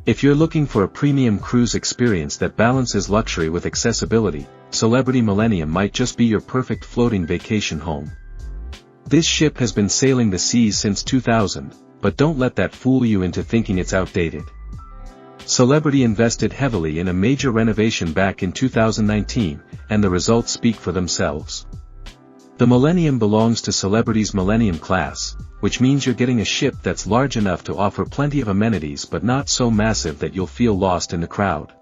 If you're looking for a premium cruise experience that balances luxury with accessibility, Celebrity Millennium might just be your perfect floating vacation home. This ship has been sailing the seas since 2000, but don't let that fool you into thinking it's outdated. Celebrity invested heavily in a major renovation back in 2019, and the results speak for themselves. The Millennium belongs to Celebrity's Millennium class, which means you're getting a ship that's large enough to offer plenty of amenities but not so massive that you'll feel lost in the crowd.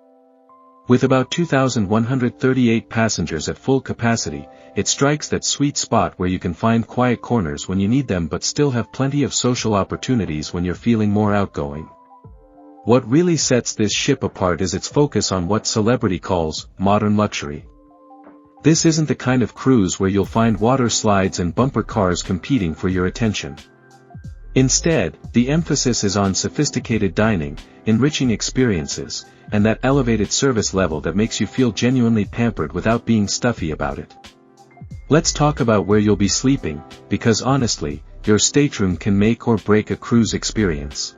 With about 2,138 passengers at full capacity, it strikes that sweet spot where you can find quiet corners when you need them but still have plenty of social opportunities when you're feeling more outgoing. What really sets this ship apart is its focus on what Celebrity calls modern luxury. This isn't the kind of cruise where you'll find water slides and bumper cars competing for your attention. Instead, the emphasis is on sophisticated dining, enriching experiences, and that elevated service level that makes you feel genuinely pampered without being stuffy about it. Let's talk about where you'll be sleeping, because honestly, your stateroom can make or break a cruise experience.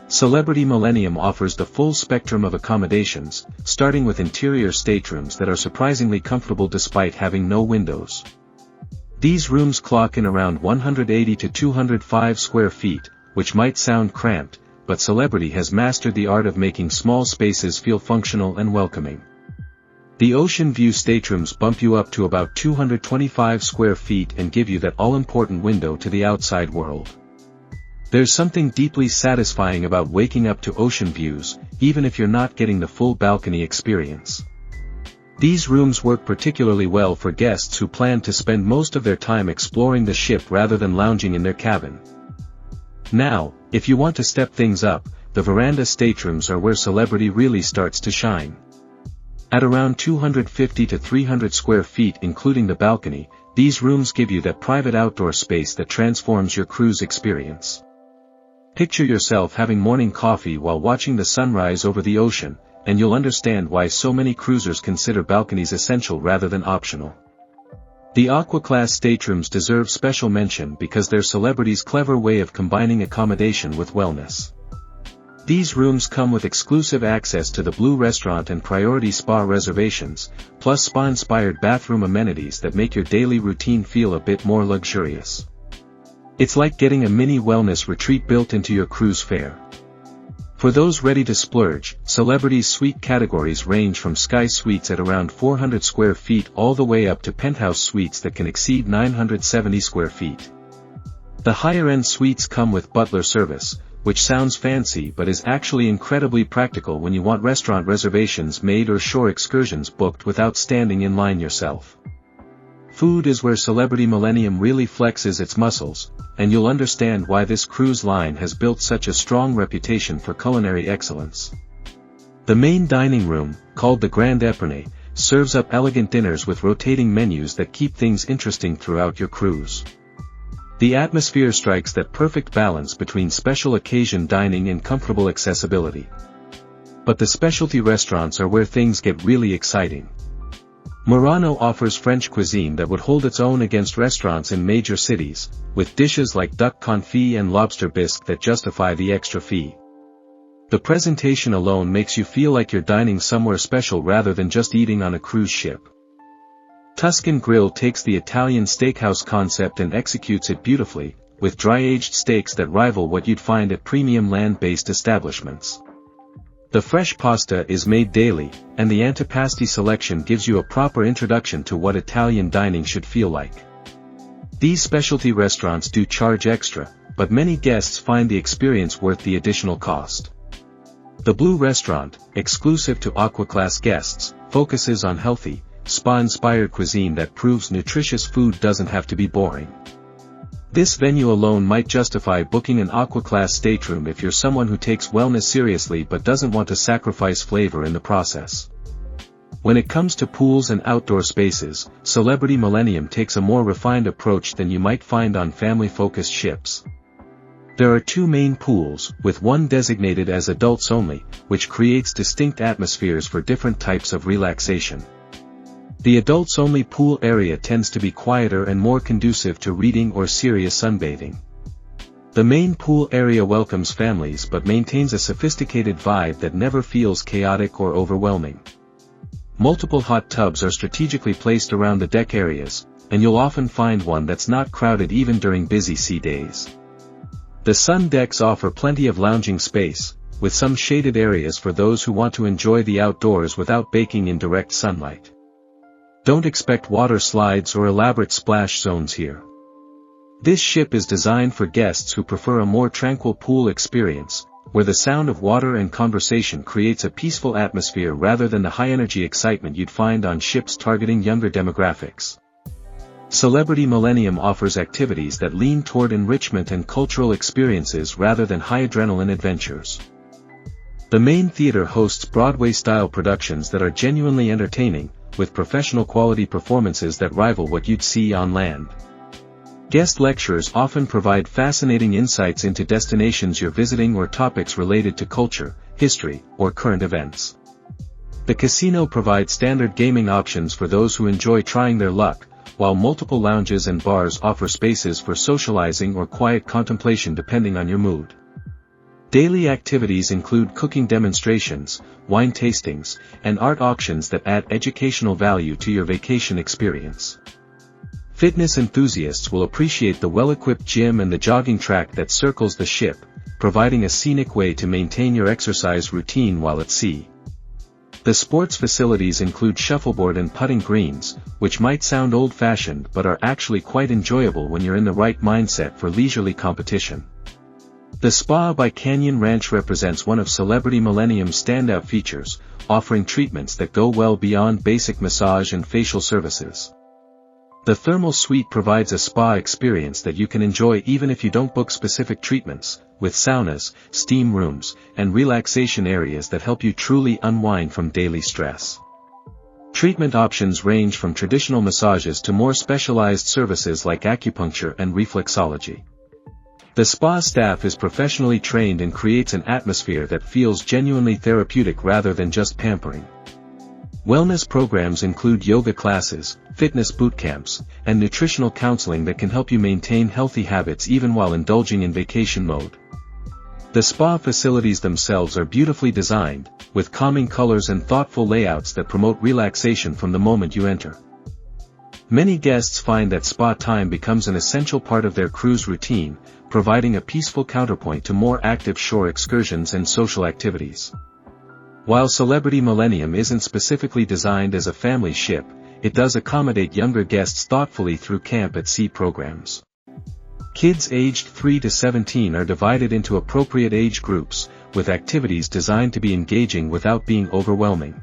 Celebrity Millennium offers the full spectrum of accommodations, starting with interior staterooms that are surprisingly comfortable despite having no windows. These rooms clock in around 180 to 205 square feet, which might sound cramped, but Celebrity has mastered the art of making small spaces feel functional and welcoming. The ocean view staterooms bump you up to about 225 square feet and give you that all-important window to the outside world. There's something deeply satisfying about waking up to ocean views, even if you're not getting the full balcony experience. These rooms work particularly well for guests who plan to spend most of their time exploring the ship rather than lounging in their cabin. Now, if you want to step things up, the veranda staterooms are where Celebrity really starts to shine. At around 250 to 300 square feet including the balcony, these rooms give you that private outdoor space that transforms your cruise experience. Picture yourself having morning coffee while watching the sunrise over the ocean, and you'll understand why so many cruisers consider balconies essential rather than optional. The Aqua-class staterooms deserve special mention because they're Celebrity's clever way of combining accommodation with wellness. These rooms come with exclusive access to the Blue Restaurant and priority spa reservations, plus spa-inspired bathroom amenities that make your daily routine feel a bit more luxurious. It's like getting a mini wellness retreat built into your cruise fare. For those ready to splurge, Celebrity's suite categories range from sky suites at around 400 square feet all the way up to penthouse suites that can exceed 970 square feet. The higher-end suites come with butler service, which sounds fancy but is actually incredibly practical when you want restaurant reservations made or shore excursions booked without standing in line yourself. Food is where Celebrity Millennium really flexes its muscles, and you'll understand why this cruise line has built such a strong reputation for culinary excellence. The main dining room, called the Grand Epernay, serves up elegant dinners with rotating menus that keep things interesting throughout your cruise. The atmosphere strikes that perfect balance between special occasion dining and comfortable accessibility. But the specialty restaurants are where things get really exciting. Murano offers French cuisine that would hold its own against restaurants in major cities, with dishes like duck confit and lobster bisque that justify the extra fee. The presentation alone makes you feel like you're dining somewhere special rather than just eating on a cruise ship. Tuscan Grill takes the Italian steakhouse concept and executes it beautifully, with dry-aged steaks that rival what you'd find at premium land-based establishments. The fresh pasta is made daily, and the antipasti selection gives you a proper introduction to what Italian dining should feel like. These specialty restaurants do charge extra, but many guests find the experience worth the additional cost. The Blue Restaurant, exclusive to Aqua-class guests, focuses on healthy, spa-inspired cuisine that proves nutritious food doesn't have to be boring. This venue alone might justify booking an Aqua-class stateroom if you're someone who takes wellness seriously but doesn't want to sacrifice flavor in the process. When it comes to pools and outdoor spaces, Celebrity Millennium takes a more refined approach than you might find on family-focused ships. There are two main pools, with one designated as adults only, which creates distinct atmospheres for different types of relaxation. The adults-only pool area tends to be quieter and more conducive to reading or serious sunbathing. The main pool area welcomes families but maintains a sophisticated vibe that never feels chaotic or overwhelming. Multiple hot tubs are strategically placed around the deck areas, and you'll often find one that's not crowded even during busy sea days. The sun decks offer plenty of lounging space, with some shaded areas for those who want to enjoy the outdoors without baking in direct sunlight. Don't expect water slides or elaborate splash zones here. This ship is designed for guests who prefer a more tranquil pool experience, where the sound of water and conversation creates a peaceful atmosphere rather than the high-energy excitement you'd find on ships targeting younger demographics. Celebrity Millennium offers activities that lean toward enrichment and cultural experiences rather than high-adrenaline adventures. The main theater hosts Broadway-style productions that are genuinely entertaining, with professional quality performances that rival what you'd see on land. Guest lecturers often provide fascinating insights into destinations you're visiting or topics related to culture, history, or current events. The casino provides standard gaming options for those who enjoy trying their luck, while multiple lounges and bars offer spaces for socializing or quiet contemplation depending on your mood. Daily activities include cooking demonstrations, wine tastings, and art auctions that add educational value to your vacation experience. Fitness enthusiasts will appreciate the well-equipped gym and the jogging track that circles the ship, providing a scenic way to maintain your exercise routine while at sea. The sports facilities include shuffleboard and putting greens, which might sound old-fashioned but are actually quite enjoyable when you're in the right mindset for leisurely competition. The Spa by Canyon Ranch represents one of Celebrity Millennium's standout features, offering treatments that go well beyond basic massage and facial services. The thermal suite provides a spa experience that you can enjoy even if you don't book specific treatments, with saunas, steam rooms, and relaxation areas that help you truly unwind from daily stress. Treatment options range from traditional massages to more specialized services like acupuncture and reflexology. The spa staff is professionally trained and creates an atmosphere that feels genuinely therapeutic rather than just pampering. Wellness programs include yoga classes, fitness boot camps, and nutritional counseling that can help you maintain healthy habits even while indulging in vacation mode. The spa facilities themselves are beautifully designed, with calming colors and thoughtful layouts that promote relaxation from the moment you enter. Many guests find that spa time becomes an essential part of their cruise routine, providing a peaceful counterpoint to more active shore excursions and social activities. While Celebrity Millennium isn't specifically designed as a family ship, it does accommodate younger guests thoughtfully through camp at sea programs. Kids aged 3 to 17 are divided into appropriate age groups, with activities designed to be engaging without being overwhelming.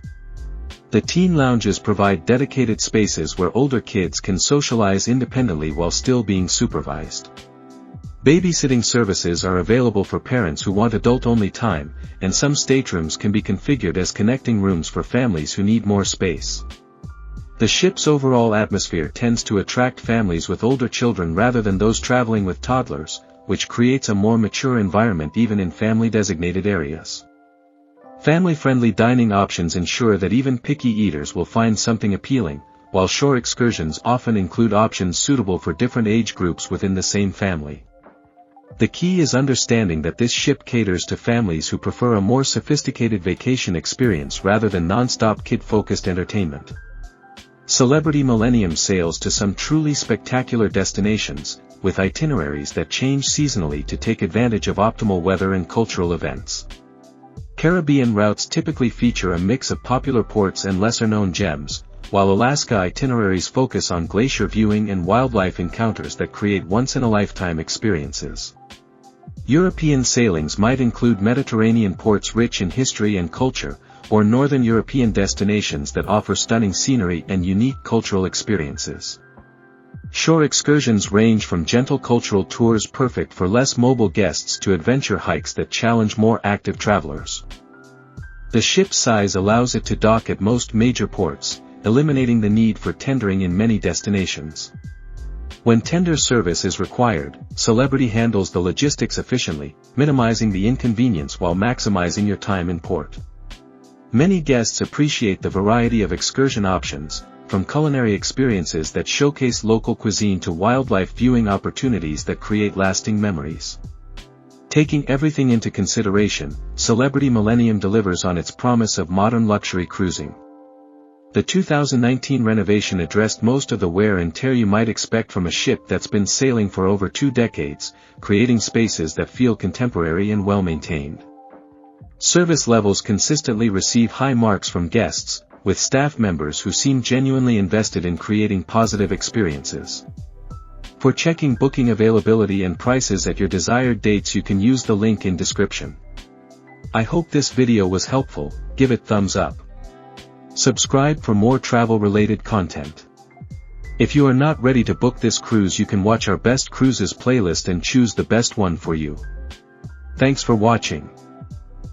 The teen lounges provide dedicated spaces where older kids can socialize independently while still being supervised. Babysitting services are available for parents who want adult-only time, and some staterooms can be configured as connecting rooms for families who need more space. The ship's overall atmosphere tends to attract families with older children rather than those traveling with toddlers, which creates a more mature environment even in family-designated areas. Family-friendly dining options ensure that even picky eaters will find something appealing, while shore excursions often include options suitable for different age groups within the same family. The key is understanding that this ship caters to families who prefer a more sophisticated vacation experience rather than non-stop kid-focused entertainment. Celebrity Millennium sails to some truly spectacular destinations, with itineraries that change seasonally to take advantage of optimal weather and cultural events. Caribbean routes typically feature a mix of popular ports and lesser-known gems, while Alaska itineraries focus on glacier viewing and wildlife encounters that create once-in-a-lifetime experiences. European sailings might include Mediterranean ports rich in history and culture, or Northern European destinations that offer stunning scenery and unique cultural experiences. Shore excursions range from gentle cultural tours perfect for less mobile guests to adventure hikes that challenge more active travelers. The ship's size allows it to dock at most major ports, eliminating the need for tendering in many destinations. When tender service is required, Celebrity handles the logistics efficiently, minimizing the inconvenience while maximizing your time in port. Many guests appreciate the variety of excursion options, from culinary experiences that showcase local cuisine to wildlife viewing opportunities that create lasting memories. Taking everything into consideration, Celebrity Millennium delivers on its promise of modern luxury cruising. The 2019 renovation addressed most of the wear and tear you might expect from a ship that's been sailing for over 2 decades, creating spaces that feel contemporary and well-maintained. Service levels consistently receive high marks from guests, with staff members who seem genuinely invested in creating positive experiences. For checking booking availability and prices at your desired dates, you can use the link in description. I hope this video was helpful. Give it thumbs up. Subscribe for more travel-related content. If you are not ready to book this cruise, you can watch our best cruises playlist and choose the best one for you. Thanks for watching.